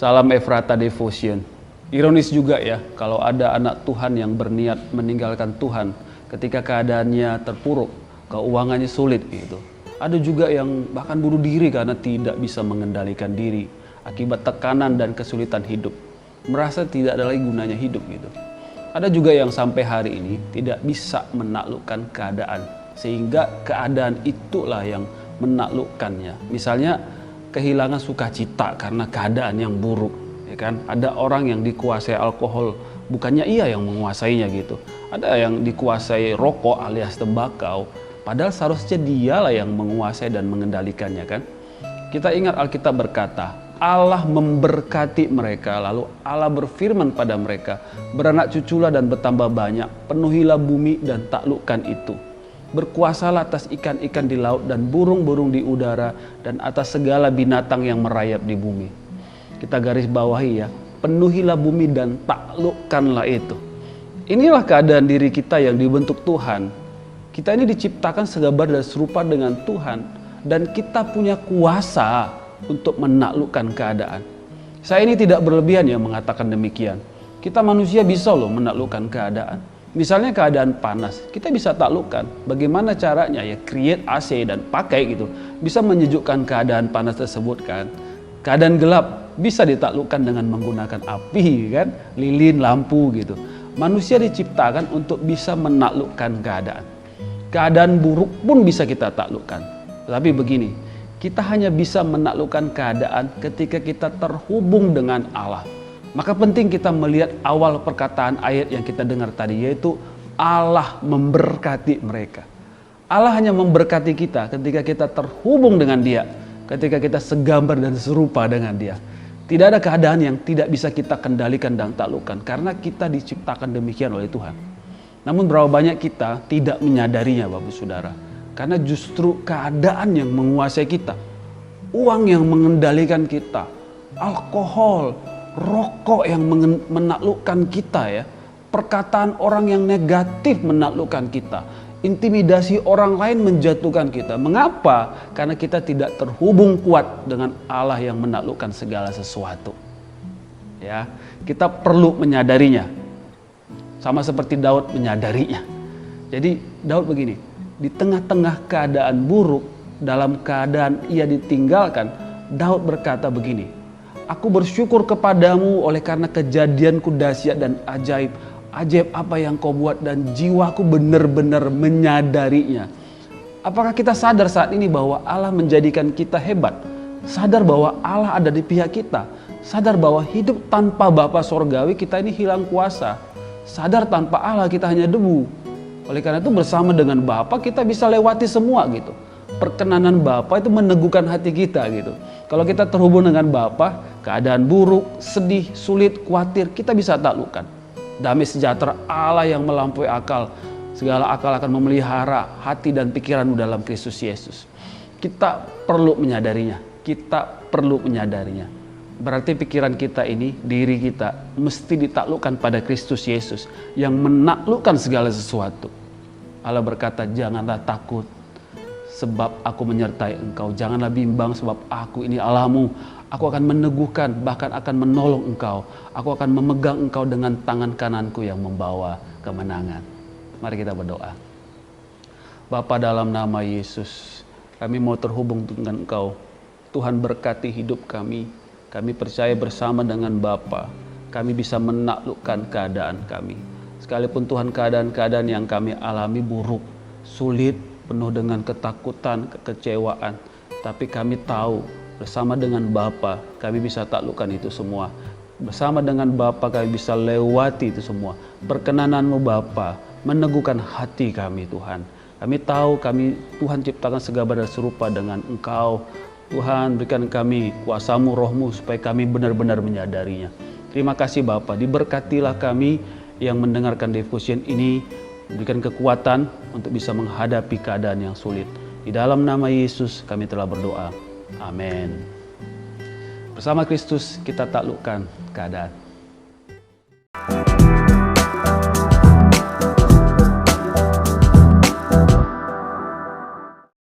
Salam Efrata Devotion. Ironis juga ya, kalau ada anak Tuhan yang berniat meninggalkan Tuhan ketika keadaannya terpuruk, keuangannya sulit gitu. Ada juga yang bahkan bunuh diri karena tidak bisa mengendalikan diri akibat tekanan dan kesulitan hidup. Merasa tidak ada lagi gunanya hidup gitu. Ada juga yang sampai hari ini tidak bisa menaklukkan keadaan, sehingga keadaan itulah yang menaklukkannya. Misalnya kehilangan sukacita karena keadaan yang buruk, ya kan? Ada orang yang dikuasai alkohol, bukannya ia yang menguasainya gitu. Ada yang dikuasai rokok alias tembakau, padahal seharusnya dialah yang menguasai dan mengendalikannya kan? Kita ingat Alkitab berkata, Allah memberkati mereka, lalu Allah berfirman pada mereka, beranak cuculah dan bertambah banyak, penuhilah bumi dan taklukkan itu. Berkuasalah atas ikan-ikan di laut dan burung-burung di udara dan atas segala binatang yang merayap di bumi. Kita garis bawahi ya, penuhilah bumi dan taklukkanlah itu. Inilah keadaan diri kita yang dibentuk Tuhan. Kita ini diciptakan segambar dan serupa dengan Tuhan, dan kita punya kuasa untuk menaklukkan keadaan. Saya ini tidak berlebihan ya mengatakan demikian. Kita manusia bisa loh menaklukkan keadaan. Misalnya keadaan panas, kita bisa taklukkan. Bagaimana caranya? Ya create AC dan pakai gitu. Bisa menyejukkan keadaan panas tersebut kan. Keadaan gelap bisa ditaklukkan dengan menggunakan api kan, lilin, lampu gitu. Manusia diciptakan untuk bisa menaklukkan keadaan. Keadaan buruk pun bisa kita taklukkan. Tetapi begini, kita hanya bisa menaklukkan keadaan ketika kita terhubung dengan Allah. Maka penting kita melihat awal perkataan ayat yang kita dengar tadi, yaitu Allah memberkati mereka. Allah hanya memberkati kita ketika kita terhubung dengan Dia, ketika kita segambar dan serupa dengan Dia. Tidak ada keadaan yang tidak bisa kita kendalikan dan taklukkan, karena kita diciptakan demikian oleh Tuhan. Namun berapa banyak kita tidak menyadarinya Bapak Saudara, karena justru keadaan yang menguasai kita, uang yang mengendalikan kita, alkohol, rokok yang menaklukkan kita ya, perkataan orang yang negatif menaklukkan kita, intimidasi orang lain menjatuhkan kita. Mengapa? Karena kita tidak terhubung kuat dengan Allah yang menaklukkan segala sesuatu. Ya, kita perlu menyadarinya. Sama seperti Daud menyadarinya. Jadi Daud begini, di tengah-tengah keadaan buruk, dalam keadaan ia ditinggalkan, Daud berkata begini, aku bersyukur kepadamu oleh karena kejadianku dahsyat dan ajaib. Ajaib apa yang kau buat dan jiwaku benar-benar menyadarinya. Apakah kita sadar saat ini bahwa Allah menjadikan kita hebat? Sadar bahwa Allah ada di pihak kita. Sadar bahwa hidup tanpa Bapa Sorgawi kita ini hilang kuasa. Sadar tanpa Allah kita hanya debu. Oleh karena itu bersama dengan Bapa kita bisa lewati semua gitu. Perkenanan Bapa itu meneguhkan hati kita gitu. Kalau kita terhubung dengan Bapa, keadaan buruk, sedih, sulit, khawatir, kita bisa taklukkan. Damai sejahtera Allah yang melampaui akal, segala akal akan memelihara hati dan pikiranmu dalam Kristus Yesus. Kita perlu menyadarinya. Kita perlu menyadarinya. Berarti pikiran kita ini, diri kita mesti ditaklukkan pada Kristus Yesus yang menaklukkan segala sesuatu. Allah berkata, janganlah takut sebab aku menyertai engkau. Janganlah bimbang sebab aku ini Allahmu. Aku akan meneguhkan, bahkan akan menolong engkau. Aku akan memegang engkau dengan tangan kananku yang membawa kemenangan. Mari kita berdoa. Bapa, dalam nama Yesus, kami mau terhubung dengan engkau. Tuhan berkati hidup kami. Kami percaya bersama dengan Bapa, kami bisa menaklukkan keadaan kami. Sekalipun Tuhan keadaan-keadaan yang kami alami buruk, sulit, penuh dengan ketakutan, kekecewaan. Tapi kami tahu bersama dengan Bapa kami bisa taklukkan itu semua. Bersama dengan Bapa kami bisa lewati itu semua. Perkenanan-Mu Bapa meneguhkan hati kami Tuhan. Kami tahu Tuhan ciptakan segambar dan serupa dengan Engkau. Tuhan berikan kami kuasa-Mu, Roh-Mu supaya kami benar-benar menyadarinya. Terima kasih Bapa, diberkatilah kami yang mendengarkan devotion ini. Berikan kekuatan untuk bisa menghadapi keadaan yang sulit. Di dalam nama Yesus kami telah berdoa. Amin. Bersama Kristus kita taklukkan keadaan.